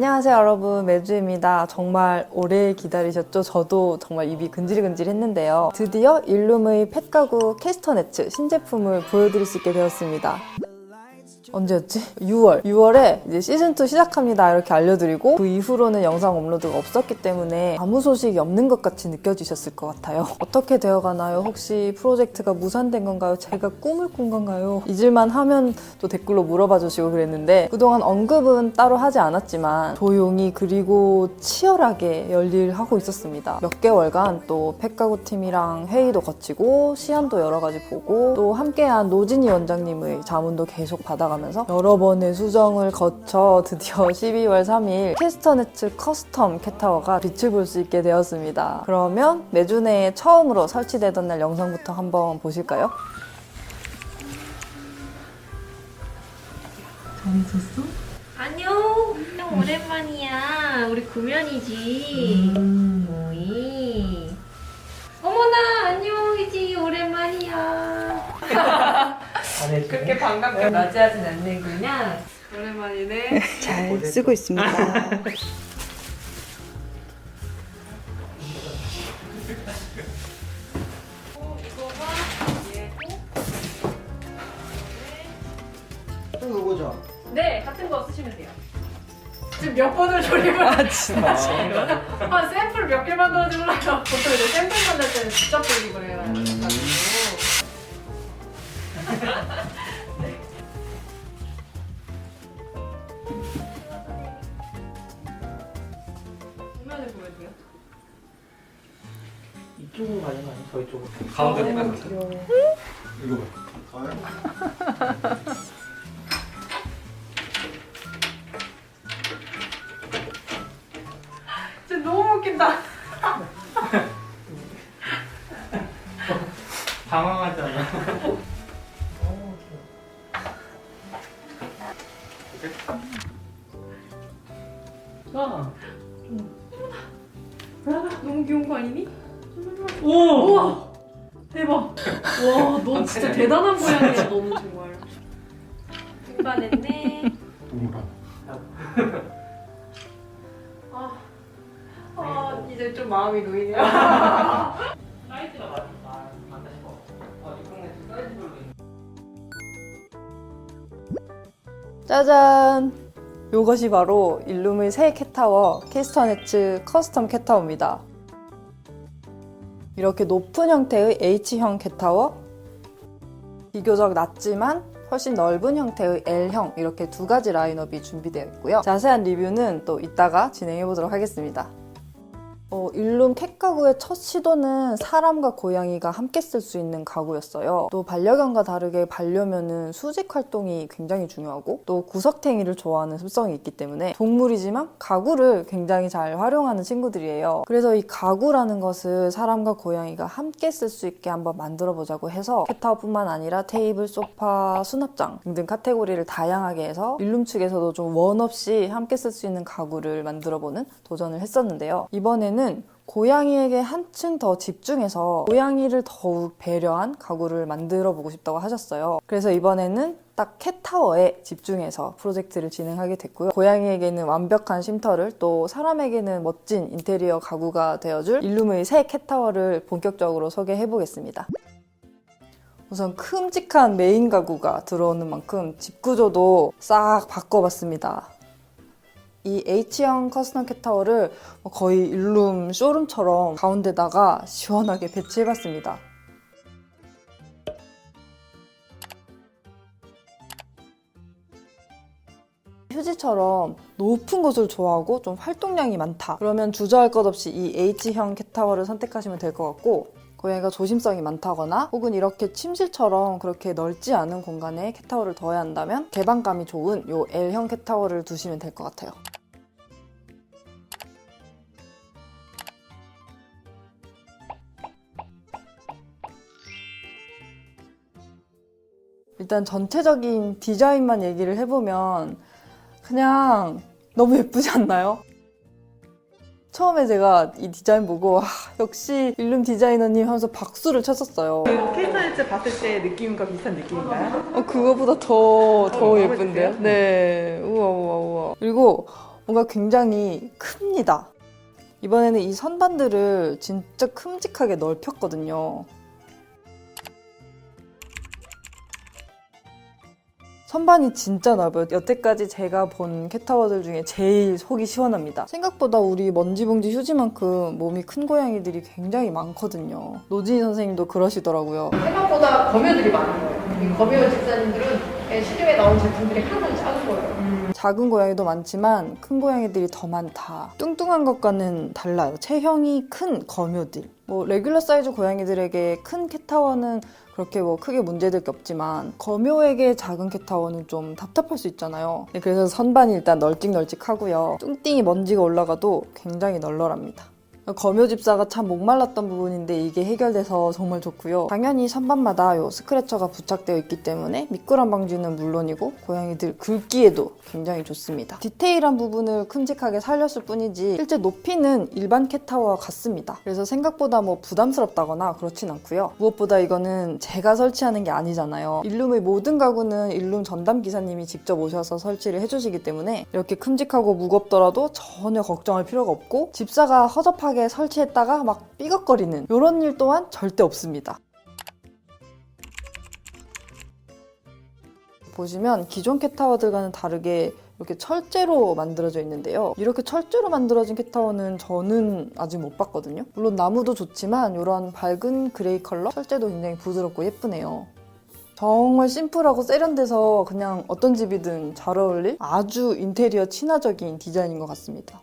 안녕하세요 여러분, 매주입니다. 정말 오래 기다리셨죠? 저도 정말 입이 근질근질 했는데요. 드디어 일룸의 펫가구 캐스터네츠 신제품을 보여드릴 수 있게 되었습니다. 언제였지? 6월에 이제 시즌2 시작합니다 이렇게 알려드리고 그 이후로는 영상 업로드가 없었기 때문에 아무 소식이 없는 것 같이 느껴지셨을 것 같아요. 어떻게 되어가나요? 혹시 프로젝트가 무산된 건가요? 제가 꿈을 꾼 건가요? 잊을만 하면 또 댓글로 물어봐 주시고 그랬는데 그동안 언급은 따로 하지 않았지만 조용히 그리고 치열하게 열일하고 있었습니다. 몇 개월간 또 펫가구 팀이랑 회의도 거치고 시안도 여러 가지 보고 또 함께한 노진희 원장님의 자문도 계속 받아가면서 여러 번의 수정을 거쳐 드디어 12월 3일 캐스터네츠 커스텀 캣타워가 빛을 볼 수 있게 되었습니다. 그러면 매주 내에 처음으로 설치되던 날 영상부터 한번 보실까요? 잘 있었어? 안녕 오랜만이야. 우리 구면이지. 오이. 어머나 안녕이지. 오랜만이야. 그렇게 반갑게 맞이하진 않는구나. 오랜만이네. 잘 쓰고 있습니다. 이거 보자. 네, 같은 거 쓰시면 돼요. 지금 몇 번을 조립을 진짜. 샘플 몇 개만 넣어주려고 보통 이제 샘플 만들 때는 직접 조립을 해요. 네. 정면을 보여줘요. 이쪽으로 가는 거 아니야? 저희 쪽으로. 가운데 빼면서 이거 봐. 진짜 너무 웃긴다. 당황하지 않아? 와, 너무 귀여운 거 아니니? 오! 우와, 대박. 와, 너 진짜 대단한 고양이야. 너는 정말. 등반했네. 이제 좀 마음이 놓이네요. 사이즈가 맞나 싶어. 이번에 사이즈별로 있는. 짜잔! 이것이 바로 일룸의 새 캣타워 캐스터네츠 커스텀 캣타워입니다. 이렇게 높은 형태의 H형 캣타워, 비교적 낮지만 훨씬 넓은 형태의 L형, 이렇게 두 가지 라인업이 준비되어 있고요. 자세한 리뷰는 또 이따가 진행해 보도록 하겠습니다. 일룸 캣가구의 첫 시도는 사람과 고양이가 함께 쓸 수 있는 가구였어요. 또 반려견과 다르게 반려묘는 수직 활동이 굉장히 중요하고 또 구석탱이를 좋아하는 습성이 있기 때문에 동물이지만 가구를 굉장히 잘 활용하는 친구들이에요. 그래서 이 가구라는 것을 사람과 고양이가 함께 쓸 수 있게 한번 만들어 보자고 해서 캣타워뿐만 아니라 테이블, 소파, 수납장 등등 카테고리를 다양하게 해서 일룸 측에서도 좀 원 없이 함께 쓸 수 있는 가구를 만들어 보는 도전을 했었는데요. 이번에는 고양이에게 한층 더 집중해서 고양이를 더욱 배려한 가구를 만들어 보고 싶다고 하셨어요. 그래서 이번에는 딱 캣타워에 집중해서 프로젝트를 진행하게 됐고요. 고양이에게는 완벽한 쉼터를, 또 사람에게는 멋진 인테리어 가구가 되어줄 일룸의 새 캣타워를 본격적으로 소개해 보겠습니다. 우선 큼직한 메인 가구가 들어오는 만큼 집 구조도 싹 바꿔봤습니다. 이 H형 커스텀 캣타워를 거의 일룸 쇼룸처럼 가운데다가 시원하게 배치해봤습니다. 휴지처럼 높은 곳을 좋아하고 좀 활동량이 많다, 그러면 주저할 것 없이 이 H형 캣타워를 선택하시면 될 것 같고, 고양이가 조심성이 많다거나 혹은 이렇게 침실처럼 그렇게 넓지 않은 공간에 캣타워를 둬야 한다면 개방감이 좋은 이 L형 캣타워를 두시면 될 것 같아요. 일단 전체적인 디자인만 얘기를 해보면 그냥 너무 예쁘지 않나요? 처음에 제가 이 디자인 보고 역시 일룸 디자이너님 하면서 박수를 쳤었어요. 캐스터네츠 봤을 때 느낌과 비슷한 느낌인가요? 그거보다 더 예쁜데요? 네. 우와. 그리고 뭔가 굉장히 큽니다. 이번에는 이 선반들을 진짜 큼직하게 넓혔거든요. 선반이 진짜 넓어요. 여태까지 제가 본 캣타워들 중에 제일 속이 시원합니다. 생각보다 우리 먼지봉지 휴지만큼 몸이 큰 고양이들이 굉장히 많거든요. 노진희 선생님도 그러시더라고요. 생각보다 검요들이 많은 거예요. 이 검요 집사님들은 시중에 나온 제품들이 항상 작은 거예요. 작은 고양이도 많지만 큰 고양이들이 더 많다. 뚱뚱한 것과는 달라요. 체형이 큰 검요들. 뭐 레귤러 사이즈 고양이들에게 큰 캣타워는 그렇게 뭐 크게 문제될 게 없지만 검요에게 작은 캣타워는 좀 답답할 수 있잖아요. 그래서 선반이 일단 널찍널찍하고요. 뚱띵이 먼지가 올라가도 굉장히 널널합니다. 검요 집사가 참 목말랐던 부분인데 이게 해결돼서 정말 좋고요. 당연히 선반마다 요 스크래처가 부착되어 있기 때문에 미끄럼 방지는 물론이고 고양이들 긁기에도 굉장히 좋습니다. 디테일한 부분을 큼직하게 살렸을 뿐이지 실제 높이는 일반 캣타워와 같습니다. 그래서 생각보다 뭐 부담스럽다거나 그렇진 않고요. 무엇보다 이거는 제가 설치하는 게 아니잖아요. 일룸의 모든 가구는 일룸 전담 기사님이 직접 오셔서 설치를 해주시기 때문에 이렇게 큼직하고 무겁더라도 전혀 걱정할 필요가 없고 집사가 허접하게 설치했다가 막 삐걱거리는 이런 일 또한 절대 없습니다. 보시면 기존 캣타워들과는 다르게 이렇게 철제로 만들어져 있는데요. 이렇게 철제로 만들어진 캣타워는 저는 아직 못 봤거든요. 물론 나무도 좋지만 이런 밝은 그레이 컬러 철제도 굉장히 부드럽고 예쁘네요. 정말 심플하고 세련돼서 그냥 어떤 집이든 잘 어울릴 아주 인테리어 친화적인 디자인인 것 같습니다.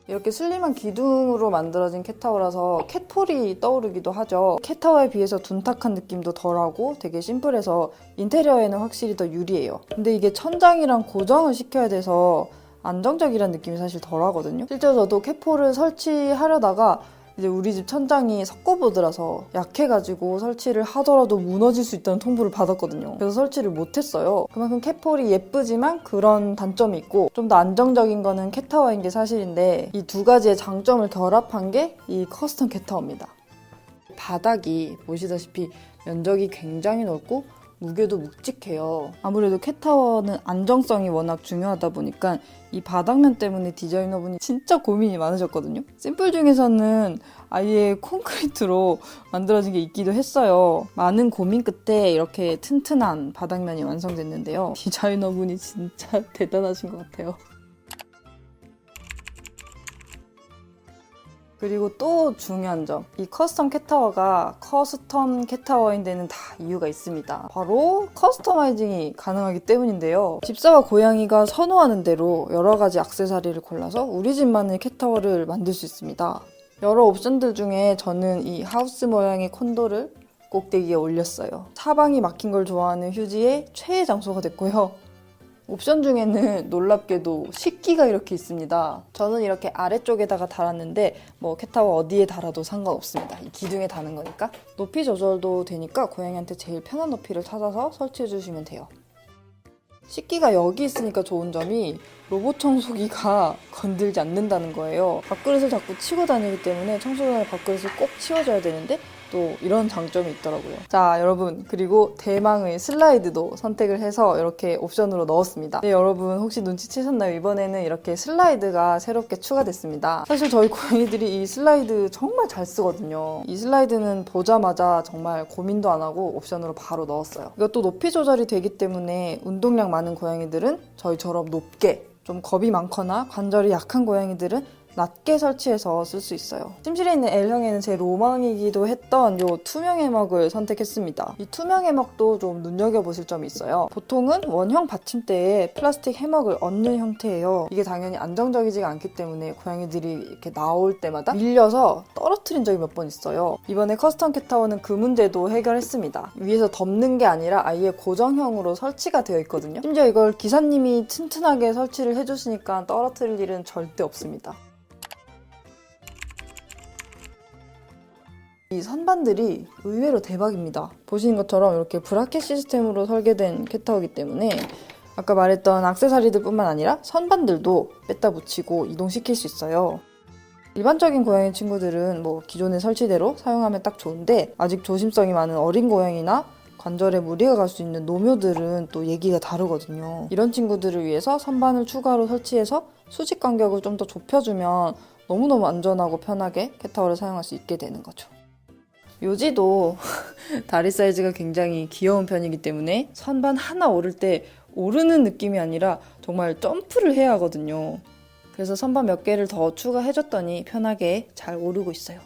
이렇게 슬림한 기둥으로 만들어진 캣타워라서 캣폴이 떠오르기도 하죠. 캣타워에 비해서 둔탁한 느낌도 덜하고 되게 심플해서 인테리어에는 확실히 더 유리해요. 근데 이게 천장이랑 고정을 시켜야 돼서 안정적이라는 느낌이 사실 덜하거든요. 실제로 저도 캣폴을 설치하려다가 이제 우리 집 천장이 석고보드라서 약해가지고 설치를 하더라도 무너질 수 있다는 통보를 받았거든요. 그래서 설치를 못했어요. 그만큼 캣폴이 예쁘지만 그런 단점이 있고 좀 더 안정적인 거는 캣타워인 게 사실인데 이 두 가지의 장점을 결합한 게 이 커스텀 캣타워입니다. 바닥이 보시다시피 면적이 굉장히 넓고 무게도 묵직해요. 아무래도 캣타워는 안정성이 워낙 중요하다 보니까 이 바닥면 때문에 디자이너분이 진짜 고민이 많으셨거든요. 심플 중에서는 아예 콘크리트로 만들어진 게 있기도 했어요. 많은 고민 끝에 이렇게 튼튼한 바닥면이 완성됐는데요. 디자이너분이 진짜 대단하신 것 같아요. 그리고 또 중요한 점, 이 커스텀 캣타워가 커스텀 캣타워인 데는 다 이유가 있습니다. 바로 커스터마이징이 가능하기 때문인데요. 집사와 고양이가 선호하는 대로 여러 가지 액세서리를 골라서 우리 집만의 캣타워를 만들 수 있습니다. 여러 옵션들 중에 저는 이 하우스 모양의 콘도를 꼭대기에 올렸어요. 사방이 막힌 걸 좋아하는 휴지의 최애 장소가 됐고요. 옵션 중에는 놀랍게도 식기가 이렇게 있습니다. 저는 이렇게 아래쪽에다가 달았는데 뭐 캣타워 어디에 달아도 상관없습니다. 이 기둥에 다는 거니까. 높이 조절도 되니까 고양이한테 제일 편한 높이를 찾아서 설치해 주시면 돼요. 식기가 여기 있으니까 좋은 점이 로봇 청소기가 건들지 않는다는 거예요. 밥그릇을 자꾸 치고 다니기 때문에 청소기 밥그릇을 꼭 치워줘야 되는데 또 이런 장점이 있더라고요. 자, 여러분, 그리고 대망의 슬라이드도 선택을 해서 이렇게 옵션으로 넣었습니다. 네, 여러분 혹시 눈치채셨나요? 이번에는 이렇게 슬라이드가 새롭게 추가됐습니다. 사실 저희 고양이들이 이 슬라이드 정말 잘 쓰거든요. 이 슬라이드는 보자마자 정말 고민도 안 하고 옵션으로 바로 넣었어요. 이것도 높이 조절이 되기 때문에 운동량 많은 고양이들은 저희처럼 높게, 좀 겁이 많거나 관절이 약한 고양이들은 낮게 설치해서 쓸 수 있어요. 침실에 있는 L형에는 제 로망이기도 했던 이 투명 해먹을 선택했습니다. 이 투명 해먹도 좀 눈여겨보실 점이 있어요. 보통은 원형 받침대에 플라스틱 해먹을 얹는 형태예요. 이게 당연히 안정적이지가 않기 때문에 고양이들이 이렇게 나올 때마다 밀려서 떨어뜨린 적이 몇 번 있어요. 이번에 커스텀 캣타워는 그 문제도 해결했습니다. 위에서 덮는 게 아니라 아예 고정형으로 설치가 되어 있거든요. 심지어 이걸 기사님이 튼튼하게 설치를 해주시니까 떨어뜨릴 일은 절대 없습니다. 이 선반들이 의외로 대박입니다. 보시는 것처럼 이렇게 브라켓 시스템으로 설계된 캣타워이기 때문에 아까 말했던 액세서리들 뿐만 아니라 선반들도 뺐다 붙이고 이동시킬 수 있어요. 일반적인 고양이 친구들은 뭐 기존의 설치대로 사용하면 딱 좋은데 아직 조심성이 많은 어린 고양이나 관절에 무리가 갈 수 있는 노묘들은 또 얘기가 다르거든요. 이런 친구들을 위해서 선반을 추가로 설치해서 수직 간격을 좀 더 좁혀주면 너무너무 안전하고 편하게 캣타워를 사용할 수 있게 되는 거죠. 요지도 다리 사이즈가 굉장히 귀여운 편이기 때문에 선반 하나 오를 때 오르는 느낌이 아니라 정말 점프를 해야 하거든요. 그래서 선반 몇 개를 더 추가해줬더니 편하게 잘 오르고 있어요.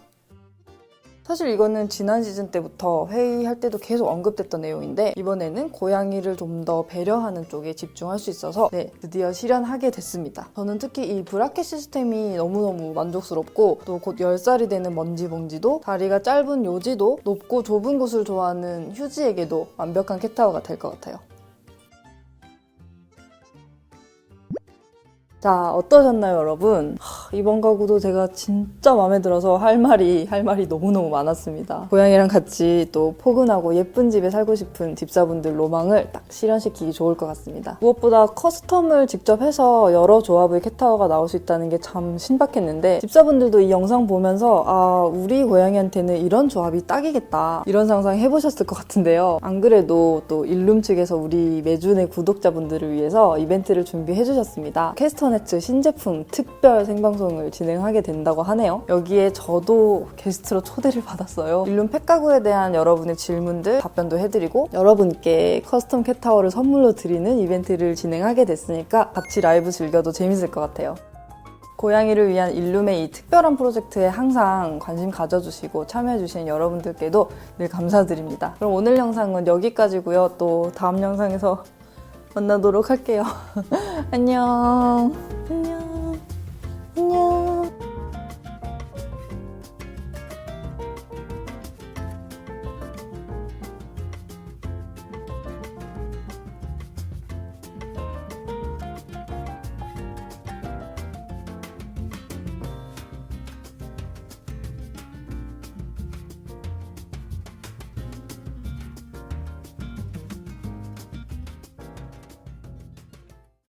사실 이거는 지난 시즌 때부터 회의할 때도 계속 언급됐던 내용인데 이번에는 고양이를 좀 더 배려하는 쪽에 집중할 수 있어서 드디어 실현하게 됐습니다. 저는 특히 이 브라켓 시스템이 너무너무 만족스럽고 또 곧 10살이 되는 먼지봉지도 다리가 짧은 요지도 높고 좁은 곳을 좋아하는 휴지에게도 완벽한 캣타워가 될 것 같아요. 자, 어떠셨나요, 여러분? 이번 가구도 제가 진짜 마음에 들어서 할 말이 너무너무 많았습니다. 고양이랑 같이 또 포근하고 예쁜 집에 살고 싶은 집사분들 로망을 딱 실현시키기 좋을 것 같습니다. 무엇보다 커스텀을 직접 해서 여러 조합의 캣타워가 나올 수 있다는 게 참 신박했는데 집사분들도 이 영상 보면서 아, 우리 고양이한테는 이런 조합이 딱이겠다 이런 상상 해보셨을 것 같은데요. 안 그래도 또 일룸 측에서 우리 매주내 구독자분들을 위해서 이벤트를 준비해 주셨습니다. 캐스터네츠 신제품 특별 생방송을 진행하게 된다고 하네요. 여기에 저도 게스트로 초대를 받았어요. 일룸 펫가구에 대한 여러분의 질문들 답변도 해드리고 여러분께 커스텀 캣타워를 선물로 드리는 이벤트를 진행하게 됐으니까 같이 라이브 즐겨도 재밌을 것 같아요. 고양이를 위한 일룸의 이 특별한 프로젝트에 항상 관심 가져주시고 참여해주신 여러분들께도 늘 감사드립니다. 그럼 오늘 영상은 여기까지고요. 또 다음 영상에서 만나도록 할게요. 안녕. 안녕.